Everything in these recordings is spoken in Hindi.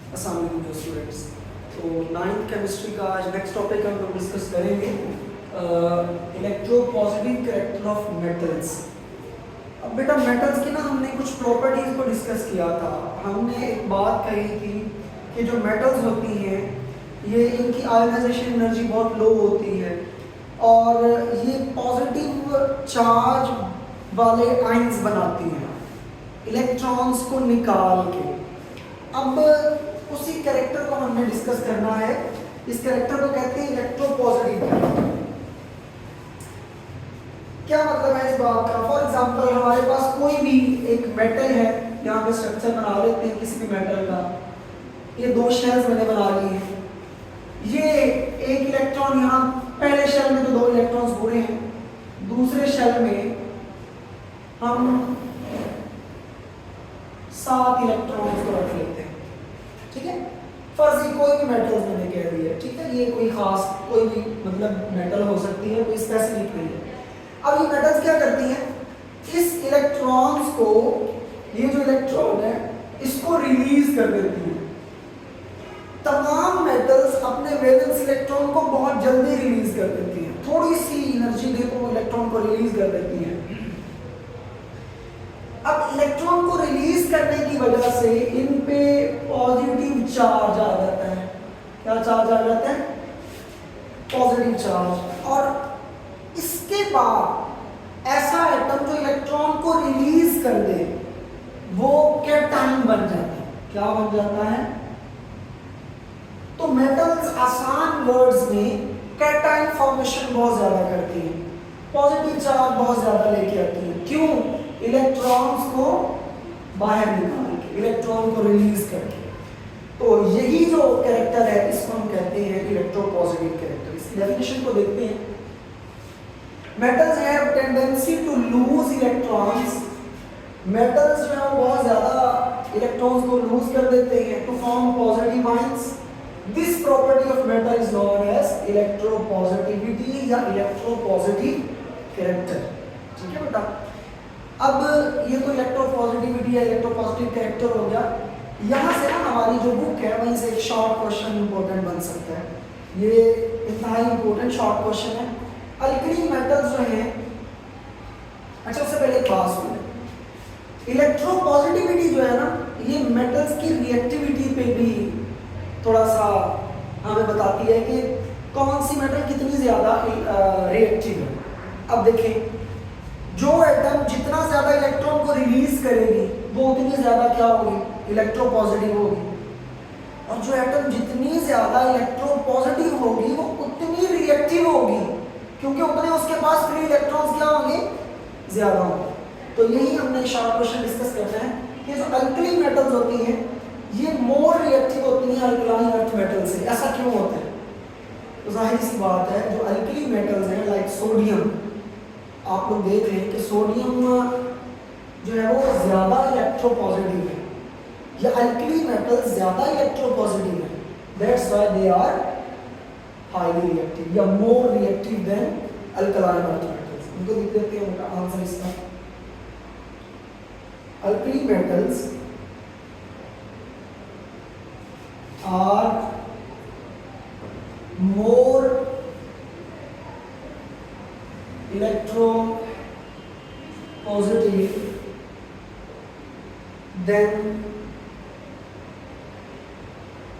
अस्सलाम वालेकुम स्टूडेंट्स। तो नाइन्थ केमिस्ट्री का आज नेक्स्ट टॉपिक हम लोग डिस्कस करेंगे इलेक्ट्रोपॉजिटिव कैरेक्टर ऑफ मेटल्स। अब बेटा मेटल्स की ना हमने कुछ प्रॉपर्टीज़ को डिस्कस किया था। हमने एक बात कही थी कि जो मेटल्स होती हैं ये इनकी आयोनाइजेशन एनर्जी बहुत लो होती है और ये पॉजिटिव चार्ज वाले आयंस बनाती हैं इलेक्ट्रॉन्स को निकाल के। अब उसी कैरेक्टर को हमने डिस्कस करना है। इस कैरेक्टर को कहते हैं इलेक्ट्रोपॉजिटिव कैरेक्टर। क्या मतलब है इस बात का? फॉर एग्जांपल हमारे पास कोई भी एक मेटल है, यहाँ पे स्ट्रक्चर बना लेते हैं किसी भी मेटल का। ये दो शेल्स मैंने बना लिए हैं। ये एक इलेक्ट्रॉन यहाँ पहले शेल में तो दो इलेक्ट्रॉन्स पूरे हैं, दूसरे शेल में हम 7 इलेक्ट्रॉन्स को रख लेते हैं। ठीक है, फर्जी कोई भी मेटल्स मैंने कह दिया। ठीक है, ये कोई खास कोई भी मतलब मेटल हो सकती है, कोई स्पेसिफिक नहीं है। अब ये मेटल्स क्या करती हैं? इस इलेक्ट्रॉन्स को, ये जो इलेक्ट्रॉन है इसको रिलीज कर देती है। तमाम मेटल्स अपने वैलेंस इलेक्ट्रॉन को बहुत जल्दी रिलीज कर देती हैं। थोड़ी सी एनर्जी देकर वो इलेक्ट्रॉन को रिलीज कर देती हैं। अब इलेक्ट्रॉन को रिलीज करने की वजह से इन पे पॉजिटिव चार्ज आ जाता है। क्या चार्ज आ जाता है? Positive charge. और इसके बाद ऐसा एटम जो इलेक्ट्रॉन को रिलीज कर दे वो कैटायन बन जाता है। क्या बन जाता है? तो मेटल्स आसान वर्ड्स में कैटायन फॉर्मेशन बहुत ज्यादा करती है, पॉजिटिव चार्ज बहुत ज्यादा लेके आती है। क्यों? इलेक्ट्रॉन्स को बाहर निकाल के, इलेक्ट्रॉन को रिलीज करके। तो यही जो कैरेक्टर है इसको हम कहते हैं इलेक्ट्रोपॉजिटिव कैरेक्टर। इसकी डेफिनेशन को देखते हैं। Metals have tendency to lose electrons. Metals जो है बहुत ज्यादा इलेक्ट्रॉन्स को लूज कर देते हैं to form positive ions. This property of metal is known as electropositivity या इलेक्ट्रोपॉजिटिव कैरेक्टर। ठीक है बेटा, अब ये तो इलेक्ट्रोपॉजिटिविटी या इलेक्ट्रोपॉजिटिव कैरेक्टर हो गया। यहाँ से ना हमारी जो बुक है वहीं से एक शॉर्ट क्वेश्चन इंपॉर्टेंट बन सकता है। ये इंतहाई इंपॉर्टेंट शॉर्ट क्वेश्चन है। अल्कली मेटल्स जो हैं, अच्छा उससे पहले एक बात सुन, इलेक्ट्रोपॉजिटिविटी जो है ना ये मेटल्स की रिएक्टिविटी पे भी थोड़ा सा हमें बताती है कि कौन सी मेटल कितनी ज्यादा रिएक्टिव है। अब देखें, जो एटम जितना ज्यादा इलेक्ट्रॉन को रिलीज करेगी वो उतनी ज्यादा क्या होगी? इलेक्ट्रोपॉजिटिव होगी। और जो एटम जितनी ज्यादा इलेक्ट्रोपॉजिटिव होगी वो उतनी रिएक्टिव होगी, क्योंकि उतने उसके पास फ्री इलेक्ट्रॉन्स क्या होंगे? ज्यादा होंगे। तो यही हमने शॉर्ट क्वेश्चन डिस्कस करना है कि जो अल्कली मेटल्स होती हैं ये मोर रिएक्टिव होती हैं अल्कलाइन अर्थ मेटल से। ऐसा क्यों होता है? तो जाहिर सी बात है, जो अल्कली मेटल्स हैं लाइक सोडियम, आप लोग देख रहे हैं कि सोडियम जो है वो ज्यादा इलेक्ट्रोपॉजिटिव है, या अल्कली मेटल्स ज्यादा इलेक्ट्रोपॉजिटिव है। That's why they are highly reactive या more reactive than alkaline earth metals. इनको लिख देते हैं उनका आंसर इसका। Alkali metals are more electropositive than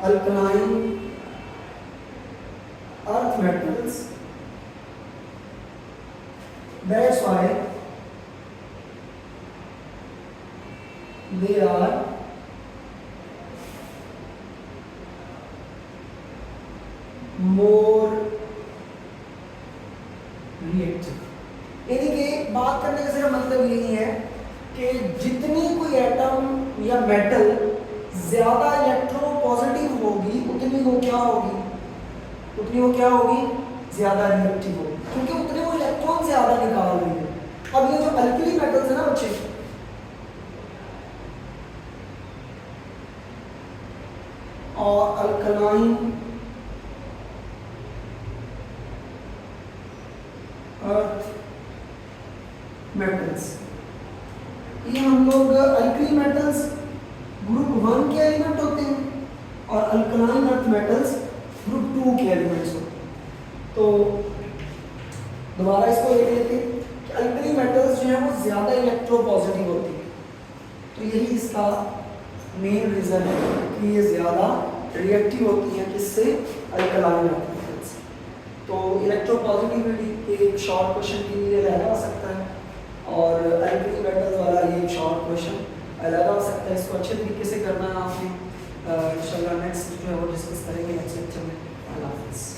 alkaline earth metals. That's why they are more reactive. यानी कि बात करने का सिर्फ मतलब यही है कि जितनी कोई एटम या मेटल ज्यादा इलेक्ट्रोपॉजिटिव होगी उतनी वो क्या होगी? उतनी वो क्या होगी? ज्यादा रिएक्टिव होगी, क्योंकि उतने वो इलेक्ट्रॉन ज्यादा निकाल रही है। अब ये जो अल्कली मेटल्स है ना बच्चे, और अल्कलाइन अर्थ मेटल्स, ये हम लोग अल्कली मेटल्स ग्रुप 1 के एलिमेंट होते हैं। मेटल्स ग्रुप 2 के एलिमेंट्स होते हैं। तो दोबारा इसको देख लेते हैं कि अल्कली मेटल्स जो है वो ज़्यादा इलेक्ट्रोपॉजिटिव होती है। तो यही इसका मेन रीज़न है कि ये ज़्यादा रिएक्टिव होती हैं किससे, अल्कलाइन मेटल्स। तो इलेक्ट्रोपॉजिटिविटी एक शॉर्ट क्वेश्चन के लिए अलग आ सकता है, और अल्कली मेटल्स वाला ये एक शॉर्ट क्वेश्चन अलग आ सकता है। इसको अच्छे तरीके से करना है आपने। इंशाल्लाह नेक्स्ट जो है वो डिस्कस करेंगे नेक्स्ट लेक्चर में। अल्लाह हाफ़िज़।